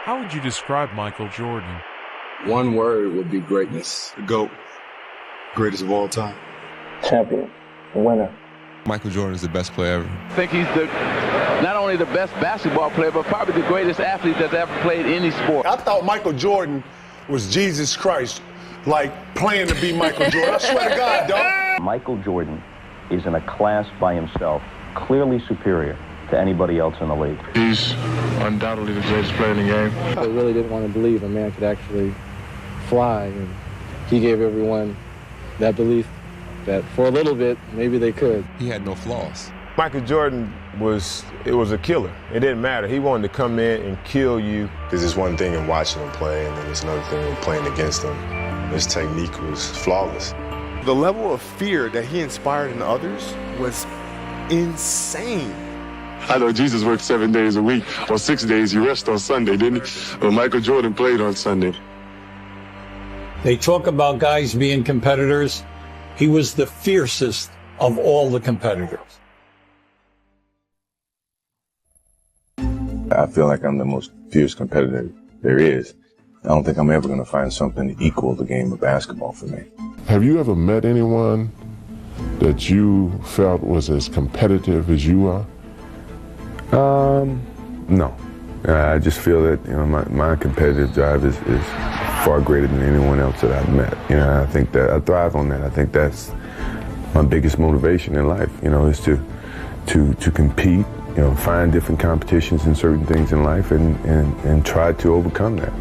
How would you describe Michael Jordan? One word would be greatness. The GOAT. Greatest of all time. Champion. Winner. Michael Jordan is the best player ever. I think he's not only the best basketball player, but probably the greatest athlete that's ever played any sport. I thought Michael Jordan was Jesus Christ, like playing to be Michael Jordan. I swear to God, dog. Michael Jordan is in a class by himself, clearly superior to anybody else in the league. He's undoubtedly the greatest player in the game. I really didn't want to believe a man could actually fly, and he gave everyone that belief that for a little bit, maybe they could. He had no flaws. Michael Jordan was a killer. It didn't matter. He wanted to come in and kill you. Because it's one thing in watching him play, and then it's another thing in playing against him. His technique was flawless. The level of fear that he inspired in others was insane. I know Jesus worked 7 days a week, or 6 days. He rested on Sunday, didn't he? Well, Michael Jordan played on Sunday. They talk about guys being competitors. He was the fiercest of all the competitors. I feel like I'm the most fierce competitor there is. I don't think I'm ever going to find something to equal the game of basketball for me. Have you ever met anyone that you felt was as competitive as you are? No. I just feel that my competitive drive is far greater than anyone else that I've met. I think that I thrive on that. I think that's my biggest motivation in life. Is to compete. Find different competitions in certain things in life and try to overcome that.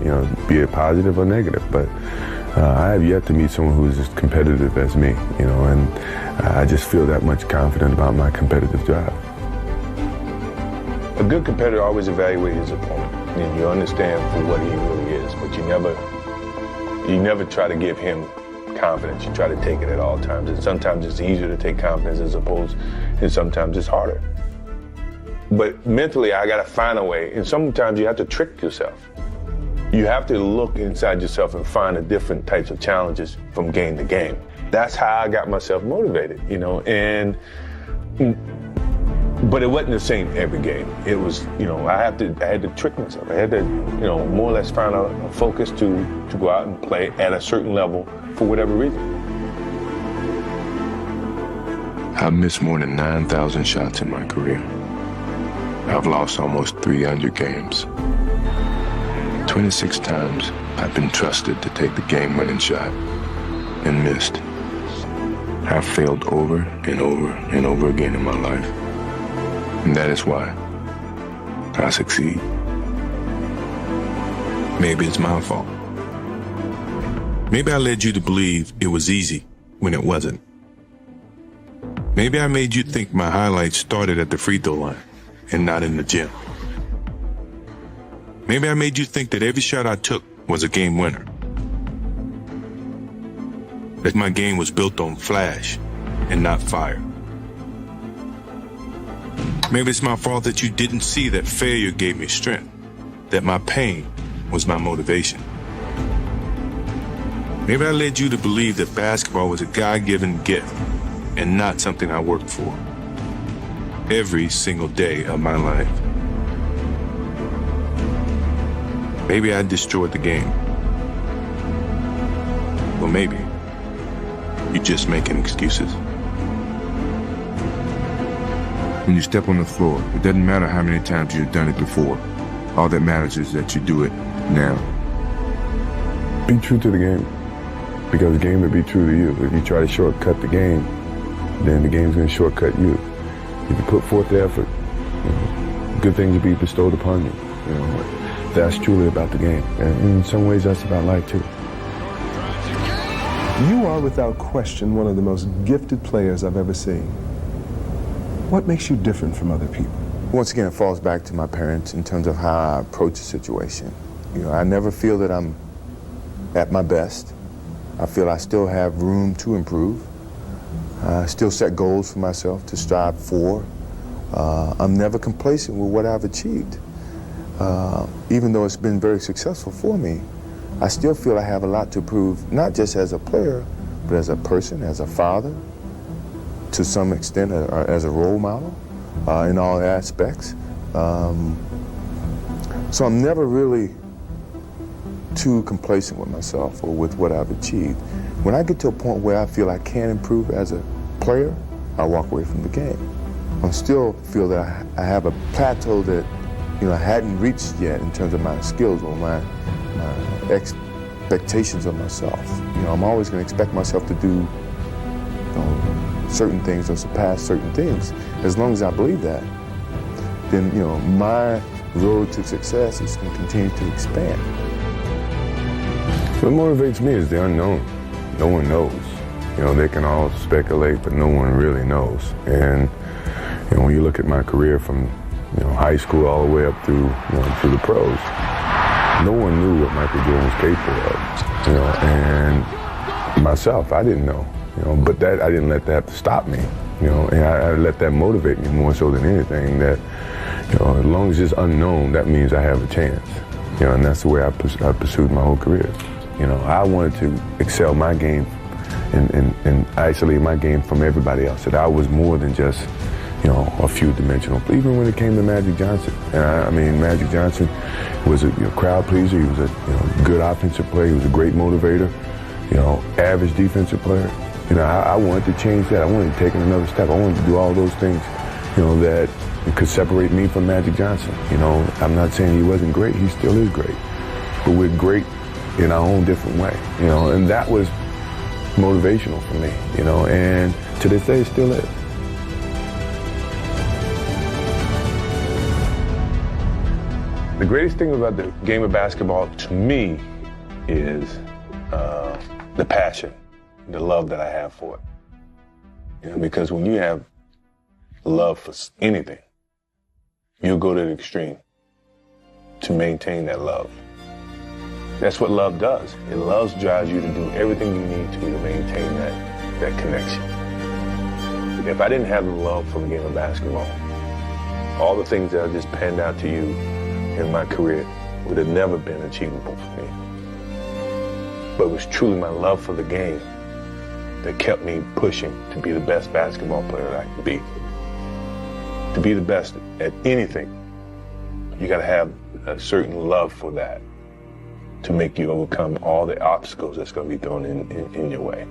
Be it positive or negative. But I have yet to meet someone who's as competitive as me. And I just feel that much confident about my competitive drive. A good competitor always evaluates his opponent, and you understand for what he really is, but you never try to give him confidence. You try to take it at all times, and sometimes it's easier to take confidence and sometimes it's harder. But mentally, I gotta find a way, and sometimes you have to trick yourself. You have to look inside yourself and find the different types of challenges from game to game. That's how I got myself motivated, But it wasn't the same every game. It was, I had to trick myself. I had to, more or less find a focus to go out and play at a certain level for whatever reason. I've missed more than 9,000 shots in my career. I've lost almost 300 games. 26 times I've been trusted to take the game-winning shot and missed. I've failed over and over and over again in my life. And that is why I succeed. Maybe it's my fault. Maybe I led you to believe it was easy when it wasn't. Maybe I made you think my highlights started at the free throw line and not in the gym. Maybe I made you think that every shot I took was a game winner. That my game was built on flash and not fire. Maybe it's my fault that you didn't see that failure gave me strength, that my pain was my motivation. Maybe I led you to believe that basketball was a God-given gift and not something I worked for every single day of my life. Maybe I destroyed the game. Well, maybe you're just making excuses. When you step on the floor, it doesn't matter how many times you've done it before. All that matters is that you do it now. Be true to the game, because the game will be true to you. If you try to shortcut the game, then the game's going to shortcut you. If you put forth the effort, good things will be bestowed upon you. That's truly about the game. And in some ways, that's about life, too. You are, without question, one of the most gifted players I've ever seen. What makes you different from other people? Once again, it falls back to my parents in terms of how I approach the situation. I never feel that I'm at my best. I feel I still have room to improve. I still set goals for myself to strive for. I'm never complacent with what I've achieved. Even though it's been very successful for me, I still feel I have a lot to prove, not just as a player, but as a person, as a father, to some extent as a role model in all aspects. So I'm never really too complacent with myself or with what I've achieved. When I get to a point where I feel I can improve as a player, I walk away from the game. I still feel that I have a plateau that, I hadn't reached yet in terms of my skills or my expectations of myself. I'm always going to expect myself to do certain things or surpass certain things. As long as I believe that, then my road to success is going to continue to expand. What motivates me is the unknown. No one knows. They can all speculate, but no one really knows. And when you look at my career from high school all the way up through the pros, no one knew what Michael Jordan was capable of. And myself, I didn't know. But that I didn't let that stop me. And I let that motivate me more so than anything. That as long as it's unknown, that means I have a chance. And that's the way I pursued my whole career. I wanted to excel my game and isolate my game from everybody else. That I was more than just a few dimensional. Even when it came to Magic Johnson, Magic Johnson was a crowd pleaser. He was a good offensive player. He was a great motivator. Average defensive player. I wanted to change that. I wanted to take another step. I wanted to do all those things, that could separate me from Magic Johnson. I'm not saying he wasn't great. He still is great. But we're great in our own different way, and that was motivational for me, and to this day it still is. The greatest thing about the game of basketball to me is the passion, the love that I have for it. Because when you have love for anything, you'll go to the extreme to maintain that love. That's what love does. It love drives you to do everything you need to maintain that connection. If I didn't have the love for the game of basketball, all the things that I just penned out to you in my career would have never been achievable for me. But it was truly my love for the game that kept me pushing to be the best basketball player that I could be. To be the best at anything, you gotta have a certain love for that to make you overcome all the obstacles that's gonna be thrown in your way.